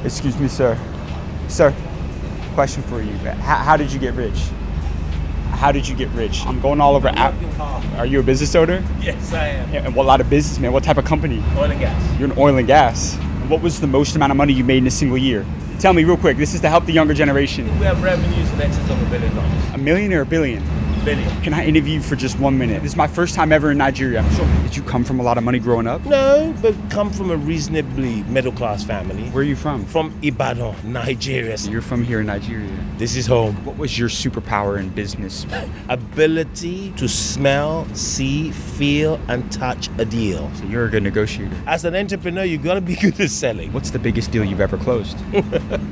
Excuse me, sir. Sir, question for you. How did you get rich? How did you get rich? I'm going all over. Are you a business owner? Yes, I am. Yeah, and what, a lot of business, man. What type of company? Oil and gas. You're in oil and gas. And what was the most amount of money you made in a single year? Tell me real quick. This is to help the younger generation. We have revenues in excess of $1 billion. $1 million or $1 billion? Billion. Can I interview you for just 1 minute? This is my first time ever in Nigeria. Sure. Did you come from a lot of money growing up? No, but come from a reasonably middle-class family. Where are you from? From Ibadan, Nigeria. You're from here in Nigeria. This is home. What was your superpower in business? Ability to smell, see, feel, and touch a deal. So you're a good negotiator. As an entrepreneur, you gotta be good at selling. What's the biggest deal you've ever closed?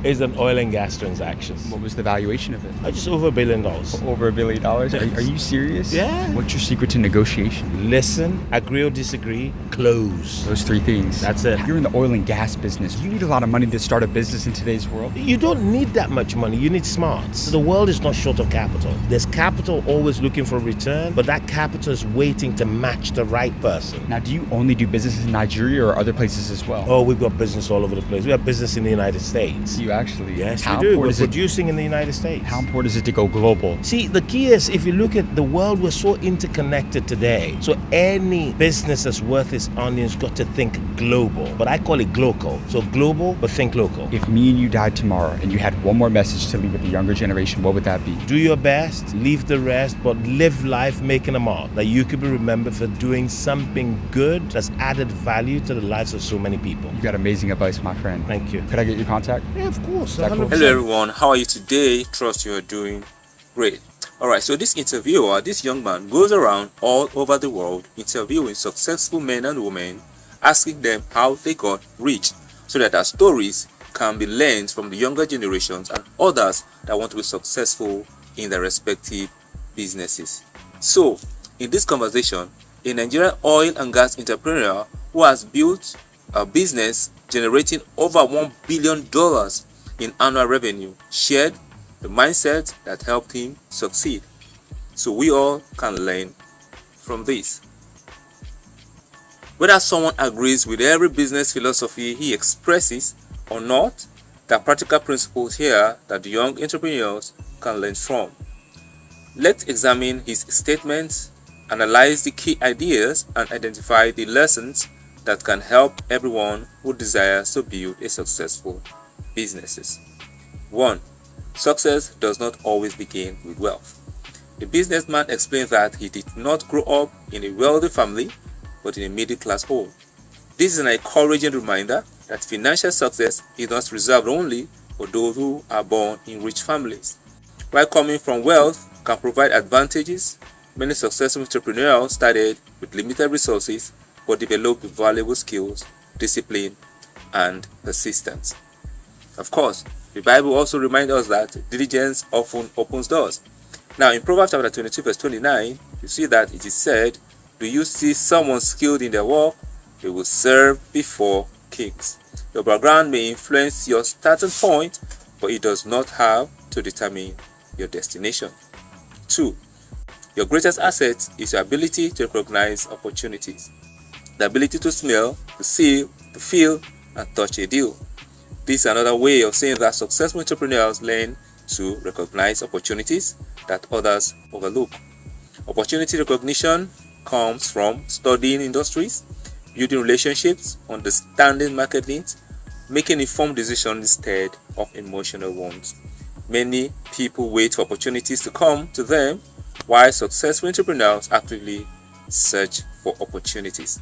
It's an oil and gas transaction. What was the valuation of it? Just over $1 billion. Over $1 billion? Are you serious? Yeah. What's your secret to negotiation? Listen, agree or disagree, close. Those 3 things. That's it. You're in the oil and gas business. You need a lot of money to start a business in today's world. You don't need that much money. You need smarts. The world is not short of capital. There's capital always looking for return, but that capital is waiting to match the right person. Now, do you only do business in Nigeria or other places as well? Oh, we've got business all over the place. We have business in the United States. You actually? Yes, How we do. We're important is it? producing in the United States. How important is it to go global? See, the key is if you look at the world, we're so interconnected today. So any business that's worth its onions got to think global. But I call it glocal. So global, but think local. If me and you died tomorrow and you had one more message to leave with the younger generation, what would that be? Do your best, leave the rest, but live life making a mark. That you could be remembered for doing something good that's added value to the lives of so many people. You got amazing advice, my friend. Thank you. Could I get your contact? Yeah, of course. that cool? 100%. Hello everyone, how are you today? Trust you are doing great. Alright, so this interviewer, this young man goes around all over the world interviewing successful men and women, asking them how they got rich, so that their stories can be learned from the younger generations and others that want to be successful in their respective businesses. So, in this conversation, a Nigerian oil and gas entrepreneur who has built a business generating over $1 billion in annual revenue shared the mindset that helped him succeed. So we all can learn from this. Whether someone agrees with every business philosophy he expresses or not, there are practical principles here that the young entrepreneurs can learn from. Let's examine his statements, analyze the key ideas, and identify the lessons that can help everyone who desires to build a successful business. 1. Success does not always begin with wealth. The businessman explains that he did not grow up in a wealthy family, but in a middle-class home. This is an encouraging reminder that financial success is not reserved only for those who are born in rich families. While coming from wealth can provide advantages, many successful entrepreneurs started with limited resources but developed valuable skills, discipline, and persistence. Of course, the Bible also reminds us that diligence often opens doors. Now, in Proverbs chapter 22, verse 29, you see that it is said, "Do you see someone skilled in their work? They will serve before kings." Your background may influence your starting point, but it does not have to determine your destination. 2. Your greatest asset is your ability to recognize opportunities. The ability to smell, to see, to feel, and touch a deal. This is another way of saying that successful entrepreneurs learn to recognize opportunities that others overlook. Opportunity recognition comes from studying industries, building relationships, understanding market needs, making informed decisions instead of emotional ones. Many people wait for opportunities to come to them, while successful entrepreneurs actively search for opportunities.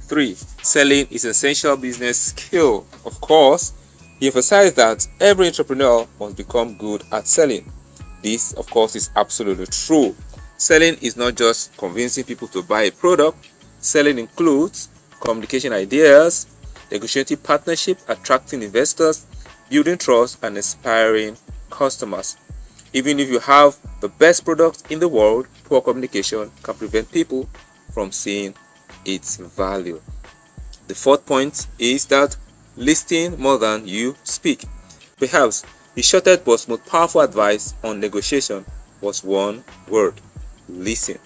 3. Selling is an essential business skill. Of course, he emphasized that every entrepreneur must become good at selling. This, of course, is absolutely true. Selling is not just convincing people to buy a product. Selling includes communication ideas, negotiating partnership, attracting investors, building trust, and inspiring customers. Even if you have the best product in the world, poor communication can prevent people from seeing its value. The 4th point is that listen more than you speak. Perhaps the shortest but most powerful advice on negotiation was one word: listen.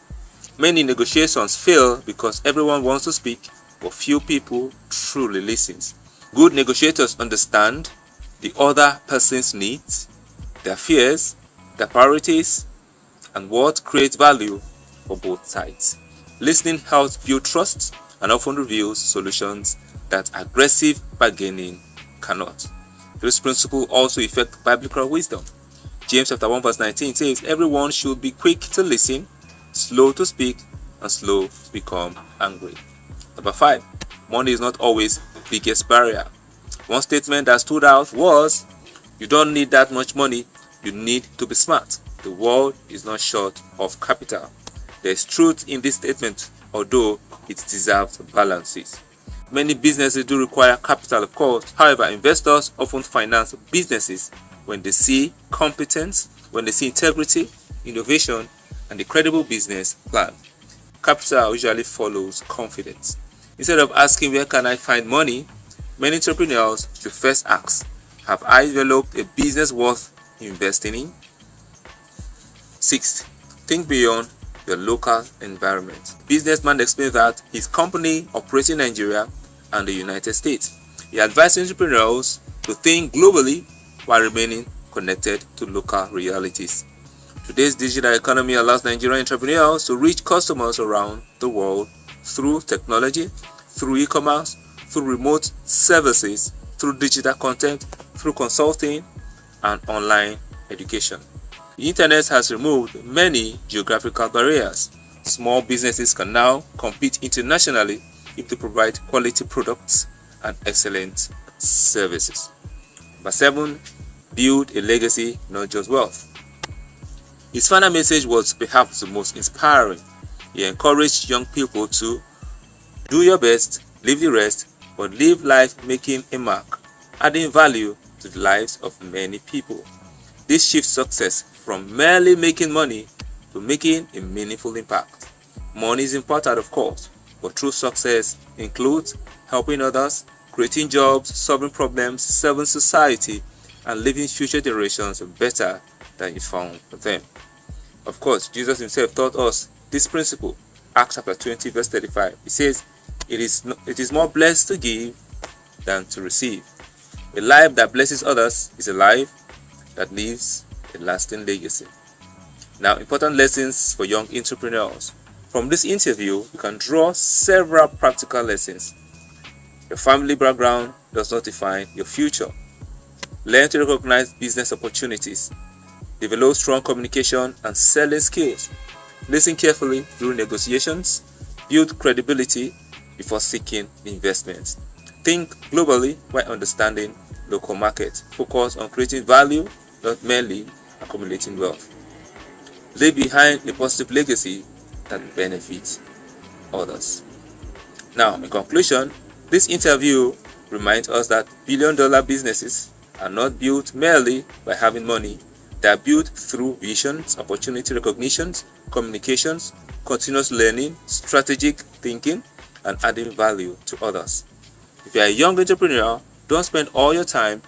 Many negotiations fail because everyone wants to speak, but few people truly listen. Good negotiators understand the other person's needs, their fears, their priorities, and what creates value for both sides. Listening helps build trust and often reveals solutions that aggressive bargaining cannot. This principle also affects biblical wisdom. James chapter 1 verse 19 says, everyone should be quick to listen, slow to speak, and slow to become angry. Number 5, money is not always the biggest barrier. One statement that stood out was, you don't need that much money, you need to be smart. The world is not short of capital. There is truth in this statement, although it deserves balances. Many businesses do require capital, of course. However, investors often finance businesses when they see competence, when they see integrity, innovation, and a credible business plan. Capital usually follows confidence. Instead of asking where can I find money, many entrepreneurs should first ask, have I developed a business worth investing in? 6. Think beyond your local environment. Businessman explains that his company operates in Nigeria and the United States. He advises entrepreneurs to think globally while remaining connected to local realities. Today's digital economy allows Nigerian entrepreneurs to reach customers around the world through technology, through e-commerce, through remote services, through digital content, through consulting, and online education. The internet has removed many geographical barriers. Small businesses can now compete internationally if they provide quality products and excellent services. Number 7, build a legacy, not just wealth. His final message was perhaps the most inspiring. He encouraged young people to do your best, leave the rest, but live life making a mark, adding value to the lives of many people. This shifts success from merely making money to making a meaningful impact. Money is important, of course, but true success includes helping others, creating jobs, solving problems, serving society, and leaving future generations better than you found them. Of course, Jesus himself taught us this principle. Acts chapter 20 verse 35. He says, it is more blessed to give than to receive. A life that blesses others is a life that leaves a lasting legacy. Now, important lessons for young entrepreneurs. From this interview, you can draw several practical lessons. Your family background does not define your future. Learn to recognize business opportunities. Develop strong communication and selling skills. Listen carefully during negotiations. Build credibility before seeking investment. Think globally while understanding local markets. Focus on creating value, not merely accumulating wealth. Leave behind a positive legacy that benefits others. Now, in conclusion, this interview reminds us that billion-dollar businesses are not built merely by having money. They are built through visions, opportunity recognitions, communications, continuous learning, strategic thinking, and adding value to others. If you are a young entrepreneur, don't spend all your time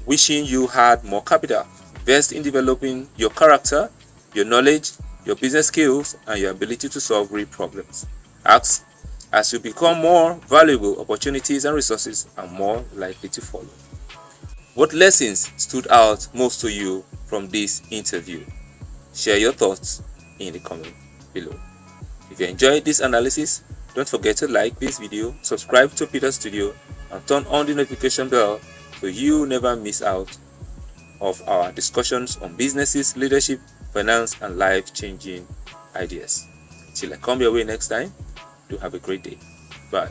wishing you had more capital. Invest in developing your character, your knowledge, your business skills, and your ability to solve real problems. As you become more valuable, opportunities and resources are more likely to follow. What lessons stood out most to you from this interview? Share your thoughts in the comment below. If you enjoyed this analysis, don't forget to like this video, subscribe to Peter Studio, and turn on the notification bell so you never miss out of our discussions on businesses, leadership, finance, and life-changing ideas. Till I come your way next time, do have a great day. Bye.